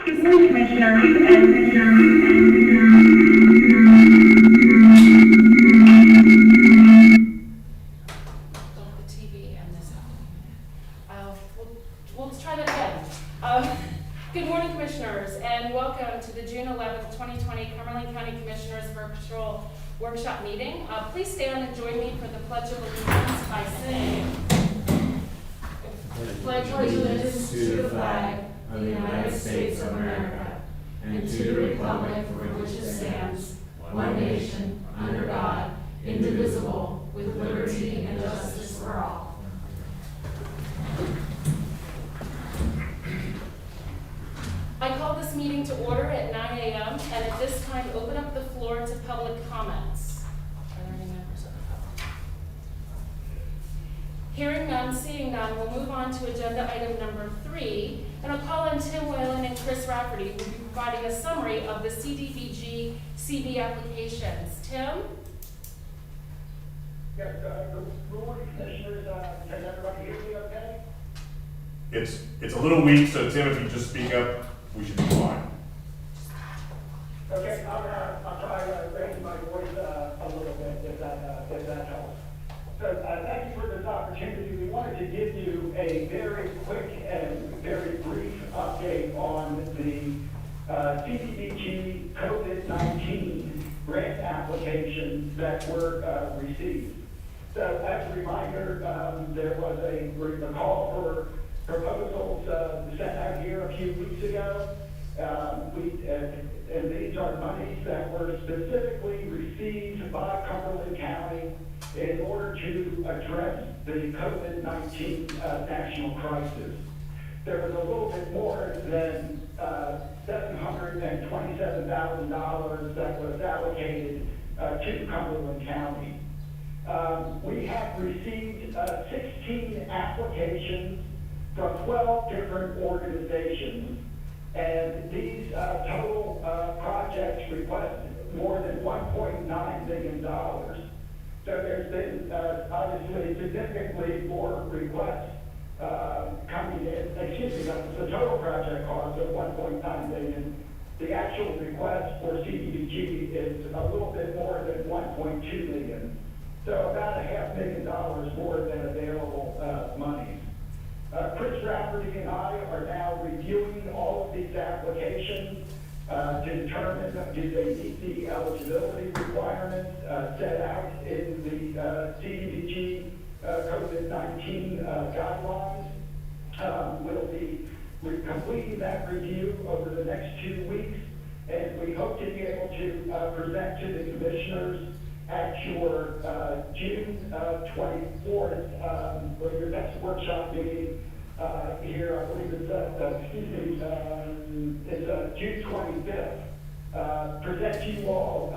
Good morning, Commissioners. The TV and this. We'll try that again. Good morning, Commissioners, and welcome to the June 11th, 2020 Cumberland County Commissioners Virtual Workshop Meeting. Please stand and join me for the Pledge of Allegiance by saying, Pledge allegiance to the flag of the United States of America and to the republic for which it stands, one nation, under God, indivisible, with liberty and justice for all. I call this meeting to order at 9 a.m. and at this time open up the floor to public comments. Are there any members of the public? Hearing none, seeing none, we'll move on to agenda item number 3, and I'll call on Tim Whalen and Chris Rafferty, who will be providing a summary of the CDBG CV applications. Tim? Yes, good morning, Commissioners. Can everybody hear me okay? It's a little weak, so Tim, if you just speak up, we should be fine. Okay, I'll try to raise my voice a little bit if that helps. So thank you for this opportunity. We wanted to give you a very quick and very brief update on the CDBG COVID-19 grant applications that were received. So as a reminder, there was a call for proposals sent out here a few weeks ago. And these are monies that were specifically received by Cumberland County in order to address the COVID-19 national crisis. There was a little bit more than $727,000 that was allocated to Cumberland County. We have received 16 applications from 12 different organizations, and these total projects request more than $1.9 million. So there's been obviously significantly more requests coming in. The total project cost of $1.9 million. The actual request for CDBG is a little bit more than $1.2 million. So about $500,000 more than available monies. Chris Rafferty and I are now reviewing all of these applications to determine do they meet the eligibility requirements set out in the CDBG COVID-19 guidelines. We'll be completing that review over the next 2 weeks, and we hope to be able to present to the commissioners at your June 24th, or your next workshop meeting here, I believe it's June 25th. Present to you all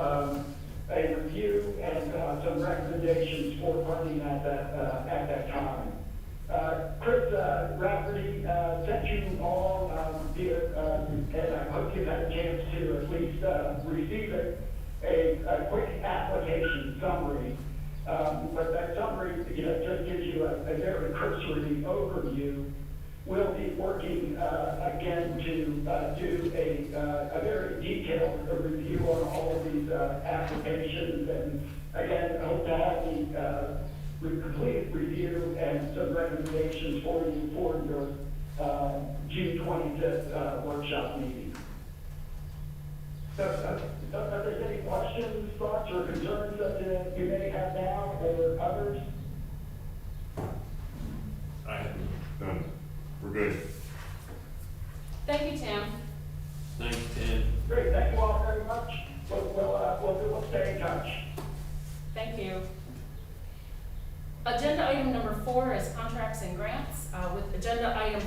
a review and some recommendations for funding at that time. Chris Rafferty sent you all via, and I hope you've had a chance to at least receive it, a quick application summary. But that summary, just gives you a very cursory overview. We'll be working again to do a very detailed review on all of these applications, and again, hope to have the complete review and some recommendations for you for your June 25th workshop meeting. So, are there any questions, thoughts, or concerns that you may have now or others? I have none. We're good. Thank you, Tim. Thanks, Tim. Great, thank you all very much. We'll stay in touch. Thank you. Agenda item number 4 is contracts and grants. With agenda item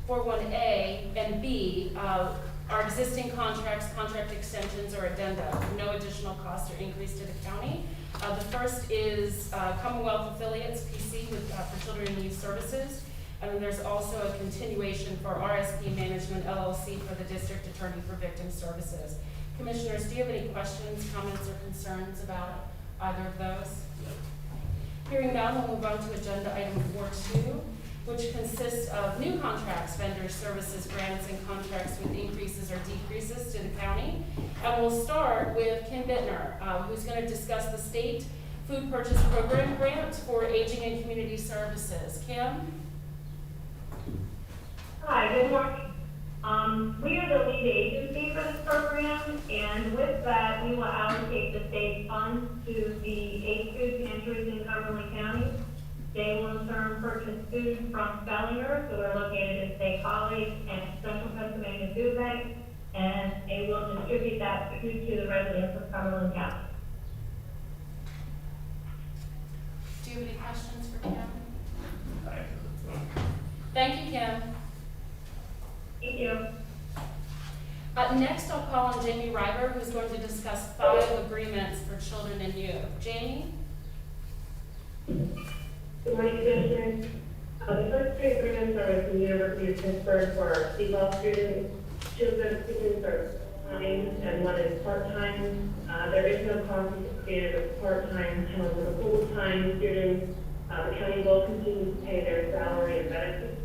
4.1A and B, our existing contracts, contract extensions, or addenda. No additional cost or increase to the county. The first is Commonwealth Affiliates, PC, for Children and Youth Services. And then there's also a continuation for RSP Management, LLC, for the District Attorney for Victim Services. Commissioners, do you have any questions, comments, or concerns about either of those? Hearing none, we'll move on to agenda item 4.2. which consists of new contracts, vendors, services, grants, and contracts with increases or decreases to the county. And we'll start with Kim Bittner, who's going to discuss the state food purchase program grant for aging and community services. Kim? Hi, good morning. We are the lead agency for this program, and with that, we will allocate the state funds to the 8 food pantries in Cumberland County. They will in turn purchase food from Spellinger, so they're located in State College and Central Pennsylvania Food Bank, and they will distribute that food to the residents of Cumberland County. Do you have any questions for Kim? Thank you, Kim. Thank you. Next, I'll call on Jamie Ryber, who's going to discuss 5 agreements for children and youth. Jamie? Good morning, Commissioners. The first 3 agreements are with the University of Pittsburgh for our CELA students. 2 of those students are full-time and 1 is part-time. There is no cost associated with part-time. However, the full-time students, the county will continue to pay their salary and benefits,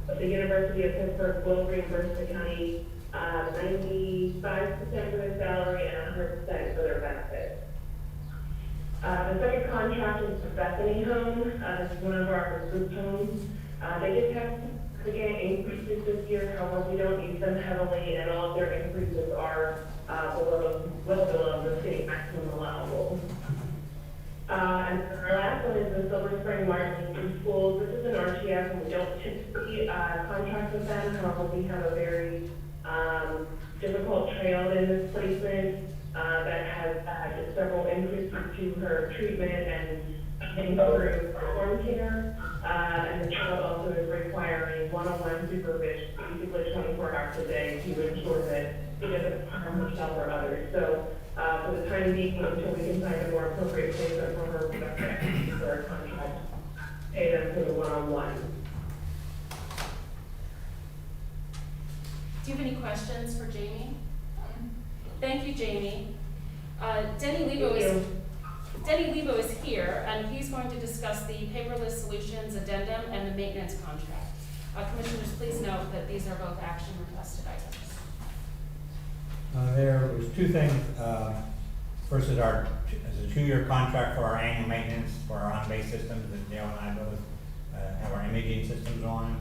but the University of Pittsburgh will reimburse the county 95% for their salary and 100% for their benefits. The second contract is the Bethany Home. This is one of our group homes. They did have significant increases this year, however, we don't use them heavily, and all of their increases are well below the state maximum allowable. And our last one is the Silver Spring Martin Schools. This is an RTF, and we don't typically contract with them. However, we have a very difficult trail in this placement that has had several increases to her treatment and improved form care. And the child also is requiring one-on-one supervision, basically 24 hours a day, to ensure that she doesn't harm herself or others. So for the time being, until we can find a more appropriate placement for her, we have to execute our contract, pay them for the one-on-one. Do you have any questions for Jamie? Thank you, Jamie. Denny Lebo is here, and he's going to discuss the paperless solutions addendum and the maintenance contract. Commissioners, please note that these are both action requested items. There was 2 things. First is a 2-year contract for our annual maintenance for our on-base systems that Dale and I both have our imaging systems on.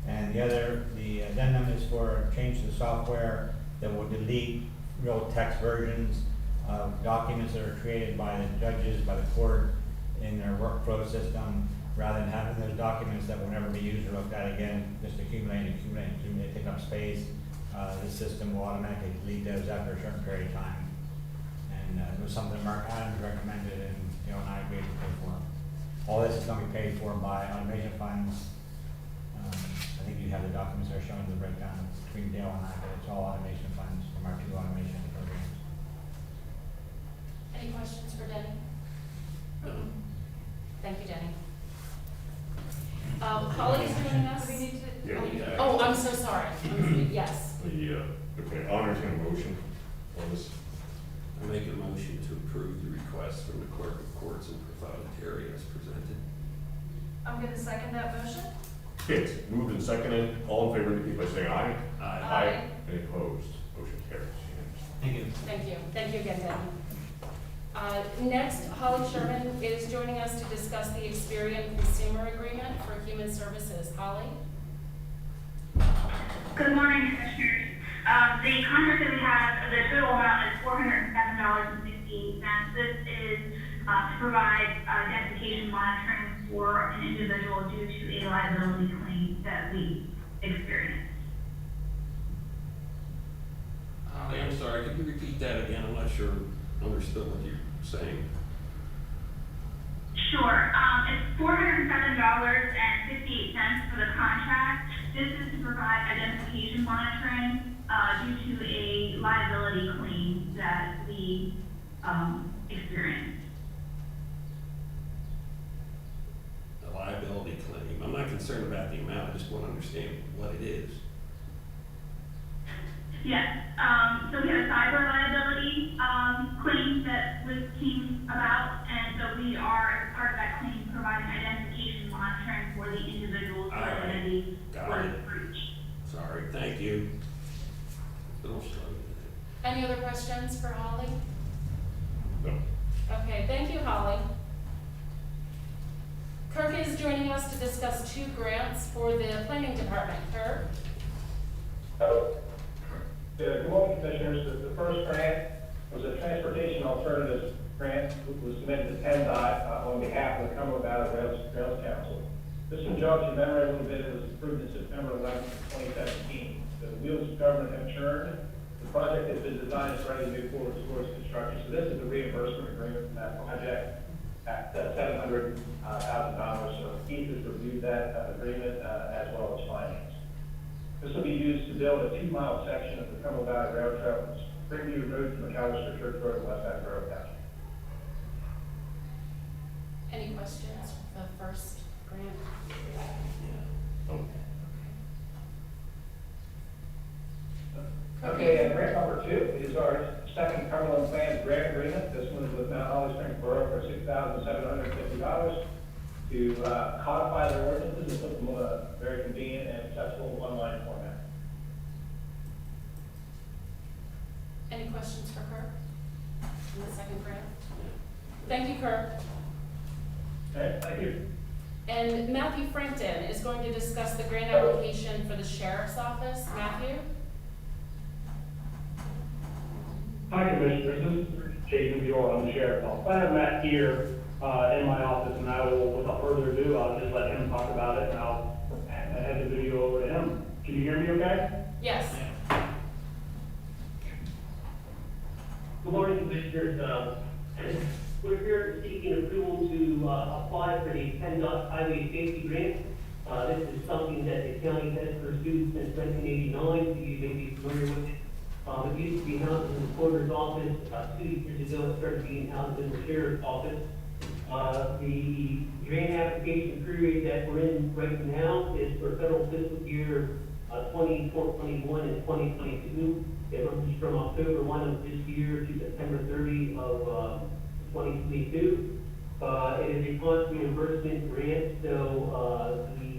And the addendum is for a change to the software that will delete real text versions of documents that are created by the judges, by the court in their workflow system, rather than having those documents that will never be used or looked at again, just accumulate, take up space. The system will automatically delete those after a certain period of time. And it was something Mark Adams recommended, and Dale and I agreed to pay for. All this is going to be paid for by automation funds. I think you have the documents that are showing the breakdown between Dale and I, but it's all automation funds from our 2 automation programs. Any questions for Denny? Thank you, Denny. Holly is joining us. Yeah. Oh, I'm so sorry. Yes. Okay, I'll entertain a motion on this. I make a motion to approve the request from the clerk of courts and provide Terry as presented. I'm going to second that motion. Okay, it's moved and seconded. All in favor, indicate by saying aye. Aye. Any opposed? Motion carries. Thank you. Thank you. Thank you again, Denny. Next, Holly Sherman is joining us to discuss the Experian Consumer Agreement for Human Services. Holly? Good morning, Commissioners. The contract that we have, the total amount is $407.16. This is to provide identification monitoring for an individual due to a liability claim that we experienced. Holly, I'm sorry, could you repeat that again? I'm not sure I understood what you're saying. Sure. It's $407.58 for the contract. This is to provide identification monitoring due to a liability claim that we experienced. A liability claim. I'm not concerned about the amount, I just want to understand what it is. Yes. So we had a cyber liability claim that came about, and so we are, as part of that claim, providing identification monitoring for the individuals is Got what it. is approved. Sorry, thank you. Little slow today. Any other questions for Holly? No. Okay, thank you, Holly. Kirk is joining us to discuss 2 grants for the planning department. Kirk? Good morning, Commissioners. The first grant was a transportation alternatives grant, which was submitted to PennDOT on behalf of the Cumberland Valley Rails Council. This one jogs your memory a little bit. It was approved in September 11th, 2017. The wheels of government have churned. The project has been designed and ready to move forward towards construction. So this is a reimbursement agreement for that project at $700,000. So Keith has reviewed that agreement as well as finance. This will be used to build a 2-mile section of the Cumberland Valley Rail Trail from Springview Road to McAllister Church Road in West Side Borough Township. Any questions for the first grant? Oh. Okay, and grant number 2 is our second Cumberland Plan Grant Agreement. This one is with Mount Holly Springs Borough for $6,750 to codify their ordinances and put them on a very convenient and accessible online format. Any questions for Kirk in the second grant? Thank you, Kirk. Okay, thank you. And Matthew Frampton is going to discuss the grant application for the sheriff's office. Matthew? Hi, Commissioners. This is Jason Buell. I'm the sheriff's office. I have Matt here in my office, and I will, without further ado, I'll just let him talk about it, and I'll head the video over to him. Can you hear me okay? Yes. Good morning, Commissioners. We're here seeking approval to apply for the PennDOT Highway Safety Grant. This is something that the county has pursued since 1989, so you may be familiar with it. It used to be housed in the recorder's office. 2 years ago, it started being housed in the sheriff's office. The grant application period that we're in right now is for federal fiscal year 2021 and 2022. It runs from October 1 of this year to September 30 of 2022. It is a cost reimbursement grant, so the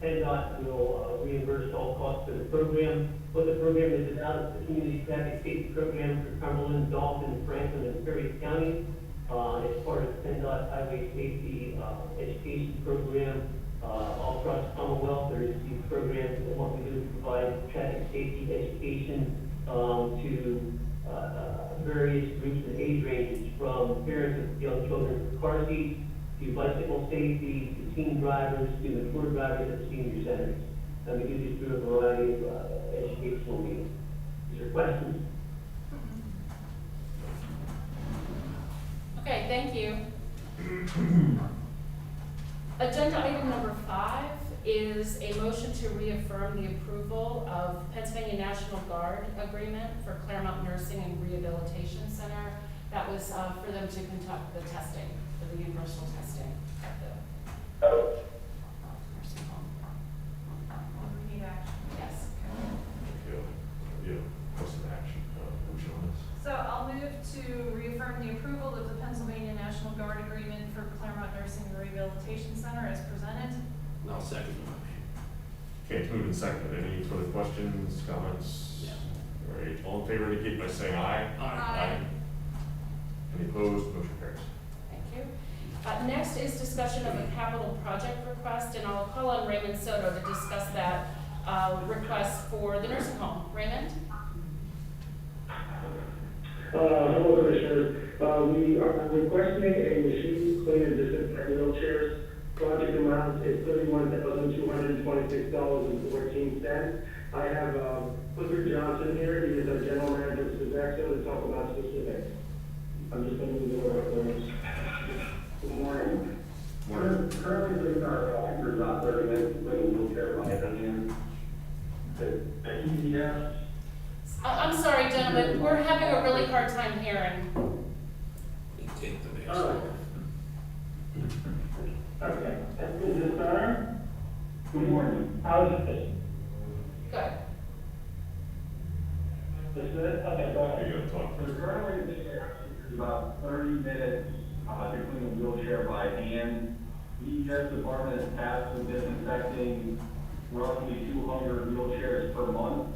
PennDOT will reimburse all costs for the program. What the program is about is the Community Traffic Safety Program for Cumberland, Dalton, Franklin, and Perry County. It's part of the PennDOT Highway Safety Education Program. All across the Commonwealth, there is these programs, and what we do is provide traffic safety education to various groups and age ranges, from parents with young children with car seats, to bicycle safety, to teen drivers, to mature drivers at senior centers. And we do this through a variety of educational means. Is there questions? Okay, thank you. Agenda item number 5 is a motion to reaffirm the approval of Pennsylvania National Guard agreement for Claremont Nursing and Rehabilitation Center. That was for them to conduct the testing, for the universal testing at the nursing home. We need action. Yes. Yeah, what's the action, which one is? So I'll move to reaffirm the approval of the Pennsylvania National Guard agreement for Claremont Nursing and Rehabilitation Center as presented. And I'll second the motion. Okay, it's moved and seconded. Any further questions, comments? Yeah. All right, all in favor indicate by saying aye. Aye. Any opposed? Motion carries. Thank you. Next is discussion of a capital project request, and I'll call on Raymond Soto to discuss that request for the nursing home. Raymond? Hello, Commissioners. We are requesting a machine clean and disinfect wheelchairs. Project amount is $31,226.14. I have Clifford Johnson here. He is our general manager of Sodexo to talk about specifics. I'm just going to move it over to those. Good morning. Morning. Currently, our officers about 30 minutes to clean wheelchair by hand. Yeah. I'm sorry, gentlemen, we're having a really hard time hearing. You take the next Oh. one. Okay. Is this better? Good morning. How is this? Good. This is it? Okay, go ahead. You gotta talk. So currently, this is about 30 minutes to clean a wheelchair by hand. We just department is tasked with disinfecting roughly 200 wheelchairs per month.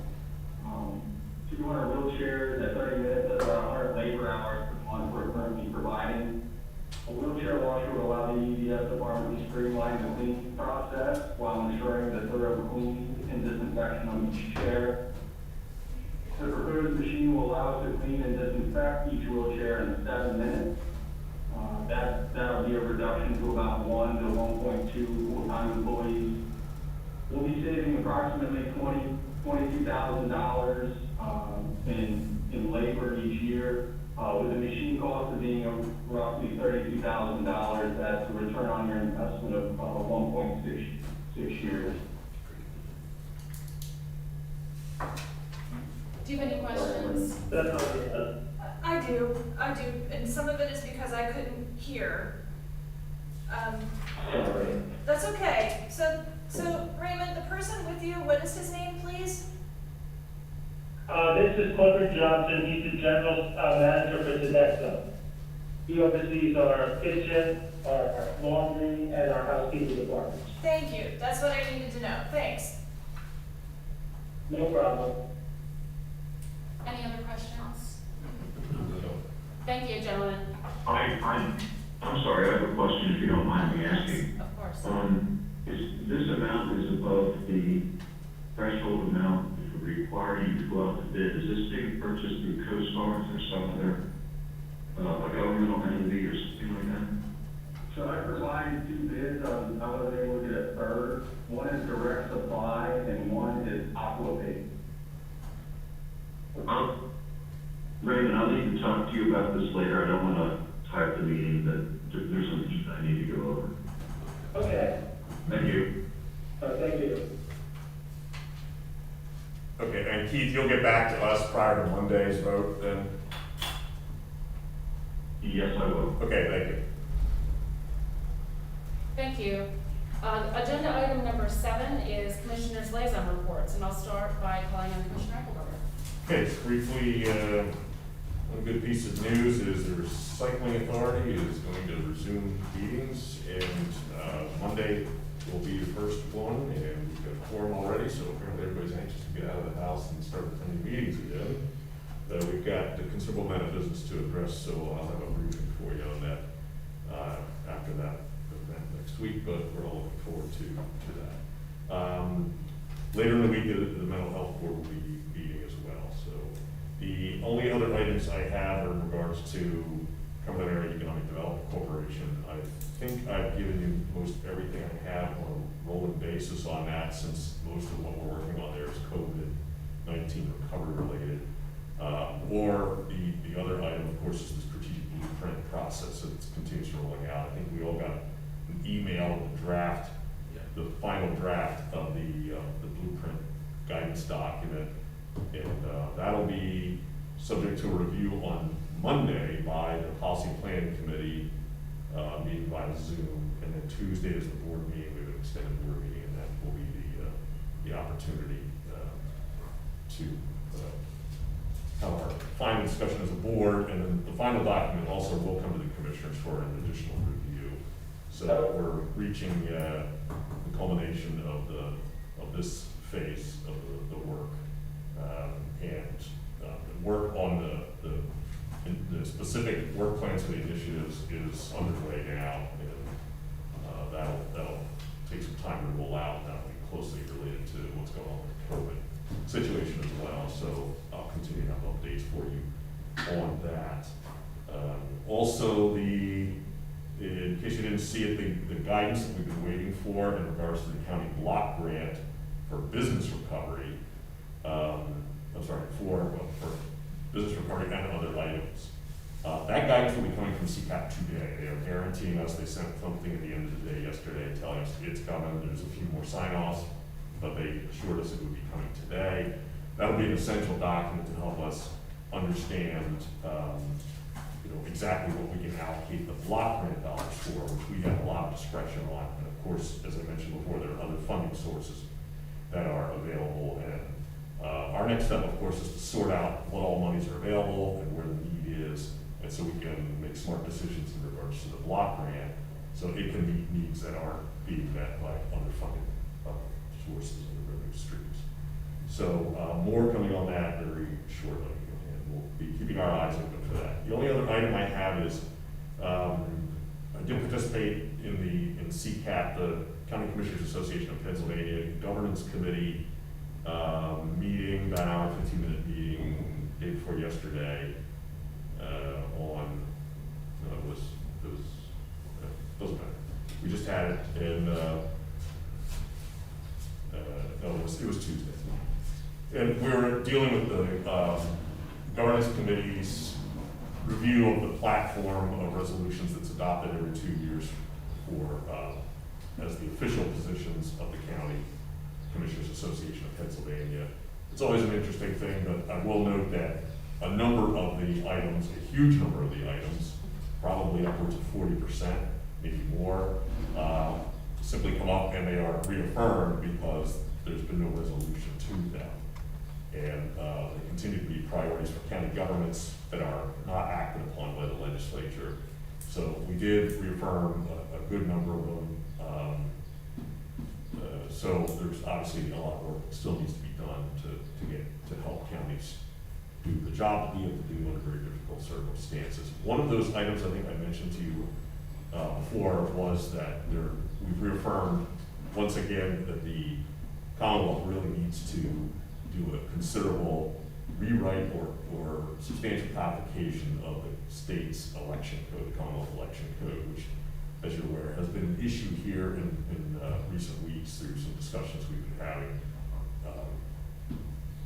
200 wheelchairs at 30 minutes, that's about 100 labor hours per month we're currently providing. A wheelchair washer will allow the EVS department to streamline the cleaning process while ensuring the thorough cleaning and disinfection of each chair. The proposed machine will allow us to clean and disinfect each wheelchair in 7 minutes. That'll be a reduction to about 1 to 1.2 full-time employees. We'll be saving approximately $22,000 in labor each year, with the machine cost of being roughly $32,000. That's a return on your investment of 1.6 years. Do you have any questions? I do, and some of it is because I couldn't hear. Sorry. That's okay. So Raymond, the person with you, what is his name, please? This is Clifford Johnson. He's the general manager for Tedesco. He oversees our kitchen, our laundry, and our housekeeping departments. Thank you. That's what I needed to know. Thanks. No problem. Any other questions? Thank you, gentlemen. I'm sorry, I have a question if you don't mind me asking. Of course. Is this amount is above the threshold amount that would require you to go out to bid? Is this being purchased through CoStar or some other, a governmental entity or something like that? So I provided 2 bids. I was able to get a third. One is direct supply and one is aquapay. Raymond, I'll need to talk to you about this later. I don't want to tie up the meeting, but there's some things I need to go over. Okay. Thank you. Thank you. Okay, and Keith, you'll get back to us prior to Monday's vote then? Yes, I will. Okay, thank you. Thank you. Agenda item number 7 is Commissioners' Liaison Reports, and I'll start by calling on Commissioner Eichelberger. Okay, briefly, one good piece of news is the Recycling Authority is going to resume meetings, and Monday will be the first one, and we've got a quorum already, so apparently everybody's anxious to get out of the house and start attending meetings again. We've got a considerable amount of business to address, so I'll have a briefing for you on that after that event next week, but we're all looking forward to that. Later in the week, the Mental Health Board will be meeting as well. So the only other items I have are in regards to Cumberland Area Economic Development Corporation. I think I've given you most everything I have on a rolling basis on that, since most of what we're working on there is COVID-19 recovery related. Or the other item, of course, is the strategic blueprint process that continues rolling out. I think we all got an email of the draft, the final draft of the blueprint guidance document, and that'll be subject to a review on Monday by the Policy Planning Committee, meeting by Zoom, and then Tuesday is the board meeting. We have an extended board meeting, and that will be the opportunity to have our final discussion as a board, and then the final document also will come to the commissioners for an additional review. So we're reaching the culmination of this phase of the work, and the work on the specific work plans for the initiatives is underway now, and that'll take some time to roll out. That'll be closely related to what's going on with the COVID situation as well. So I'll continue to have updates for you on that. Also, in case you didn't see it, the guidance that we've been waiting for in regards to the county block grant for business recovery, for business recovery and other items. That guidance will be coming from CCAP today. They are guaranteeing us, they sent something at the end of the day yesterday telling us it's coming. There's a few more sign-offs, but they assured us it would be coming today. That'll be an essential document to help us understand exactly what we can allocate the block grant dollars for, which we have a lot of discretion on. And of course, as I mentioned before, there are other funding sources that are available. And our next step, of course, is to sort out what all monies are available and where the need is, and so we can make smart decisions in regards to the block grant, So it can meet needs that aren't being met by underfunded sources of the revenue streams. So more coming on that very shortly, and we'll be keeping our eyes open for that. The only other item I have is I did participate in CCAP, the County Commissioners Association of Pennsylvania Governance Committee meeting, about an hour, 15-minute meeting, day before yesterday, on, no, it was doesn't matter. We just had it, and no, it was Tuesday. And we were dealing with the governance committee's review of the platform of resolutions that's adopted every 2 years for, as the official positions of the County Commissioners Association of Pennsylvania. It's always an interesting thing, but I will note that a number of the items, a huge number of the items, probably upwards of 40%, maybe more, simply come up and they are reaffirmed because there's been no resolution to them. And they continue to be priorities for county governments that are not acted upon by the legislature. So we did reaffirm a good number of them. So there's obviously a lot of work that still needs to be done to help counties do the job that we have to do under very difficult circumstances. One of those items I think I mentioned to you before was that we've reaffirmed once again that the Commonwealth really needs to do a considerable rewrite or substantial codification of the state's election code, the Commonwealth Election Code, which, as you're aware, has been an issue here in recent weeks through some discussions we've been having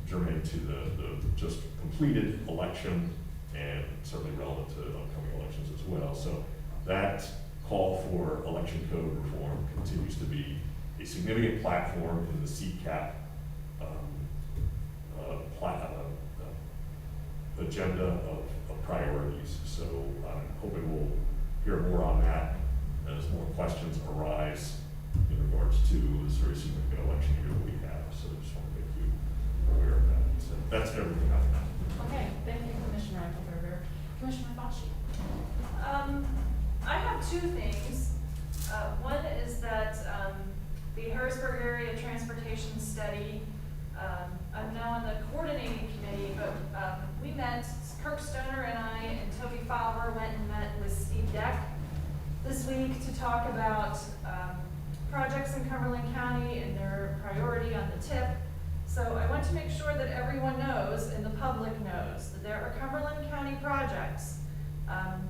germane to the just completed election and certainly relevant to upcoming elections as well. So that call for election code reform continues to be a significant platform in the CCAP agenda of priorities. So I'm hoping we'll hear more on that as more questions arise in regards to this very significant election year that we have. So I just want to make you aware of that. So that's everything I've got. Okay, thank you, Commissioner Eichelberger. Commissioner Fauci. I have two things. One is that the Harrisburg Area Transportation Study, I'm now on the coordinating committee, but we met, Kirk Stoner and I and Toby Fowler went and met with Steve Deck this week to talk about projects in Cumberland County and their priority on the tip. So I want to make sure that everyone knows and the public knows that there are Cumberland County projects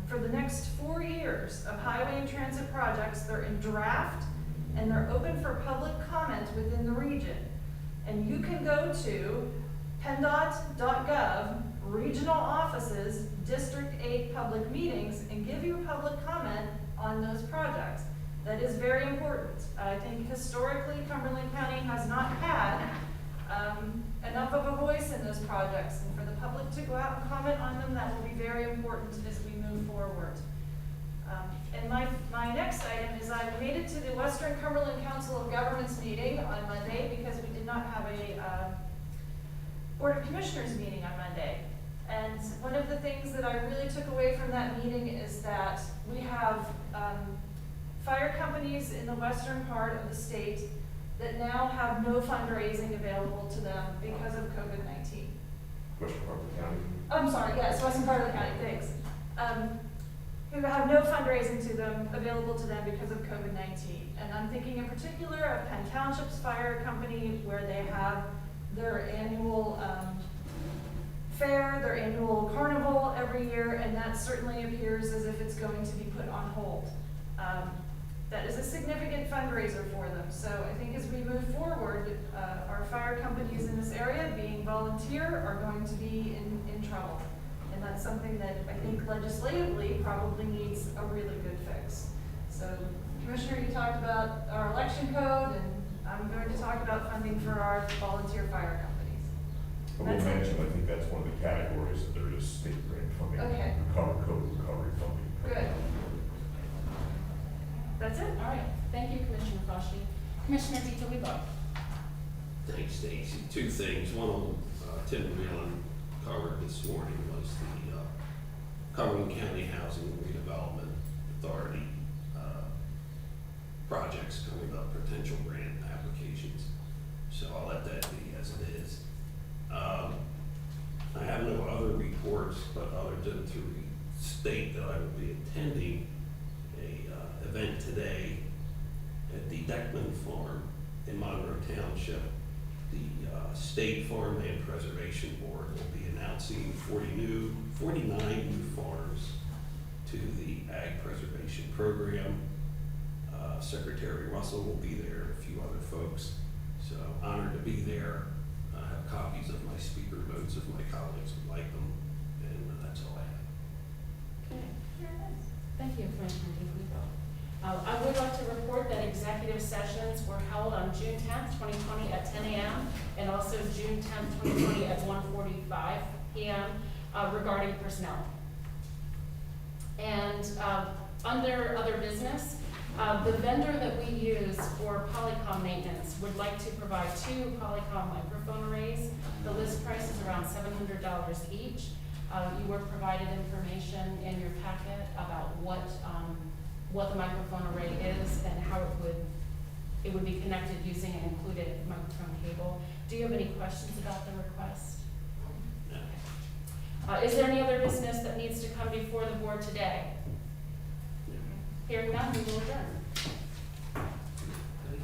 for the next 4 years of highway and transit projects. They're in draft and they're open for public comment within the region. And you can go to PennDOT.gov, regional offices, District 8 public meetings, and give your public comment on those projects. That is very important. I think historically Cumberland County has not had enough of a voice in those projects, and for the public to go out and comment on them, that will be very important as we move forward. And my next item is I made it to the Western Cumberland Council of Governments meeting on Monday because we did not have a Board of Commissioners meeting on Monday. And one of the things that I really took away from that meeting is that we have fire companies in the western part of the state that now have no fundraising available to them because of COVID-19. Western part of the county. I'm sorry, yes, western part of the county, thanks. Who have no fundraising to them available to them because of COVID-19. And I'm thinking in particular of Penn Township's fire company, where they have their annual fair, their annual carnival every year, and that certainly appears as if it's going to be put on hold. That is a significant fundraiser for them. So I think as we move forward, our fire companies in this area, being volunteer, are going to be in trouble. And that's something that I think legislatively probably needs a really good fix. So Commissioner, you talked about our election code, and I'm going to talk about funding for our volunteer fire companies. I will mention, I think that's one of the categories that there is state grant funding. Okay. COVID recovery funding. Good. That's it. All right, thank you, Commissioner Fauci. Commissioner DiTulivo. Thanks, Stacy. Two things. One of them, Tim Whelan covered this morning was the Cumberland County Housing Redevelopment Authority projects coming up, potential grant applications. So I'll let that be as it is. I have no other reports, but other than to state that I will be attending a event today at the Deckman Farm in Monroe Township. The State Farmland Preservation Board will be announcing 49 new farms to the Ag Preservation Program. Secretary Russell will be there, a few other folks. So honored to be there. I have copies of my speaker notes if my colleagues would like them, and that's all I have. Okay. Thank you, Commissioner DeFilippo. I would like to report that executive sessions were held on June 10th, 2020 at 10 a.m. and also June 10th, 2020 at 1:45 p.m. Regarding personnel. And under other business, the vendor that we use for Polycom maintenance would like to provide 2 Polycom microphone arrays. The list price is around $700 each. You were provided information in your packet about what the microphone array is and how it would be connected using an included microphone cable. Do you have any questions about the request? No. Is there any other business that needs to come before the board today? Hearing none, we will adjourn.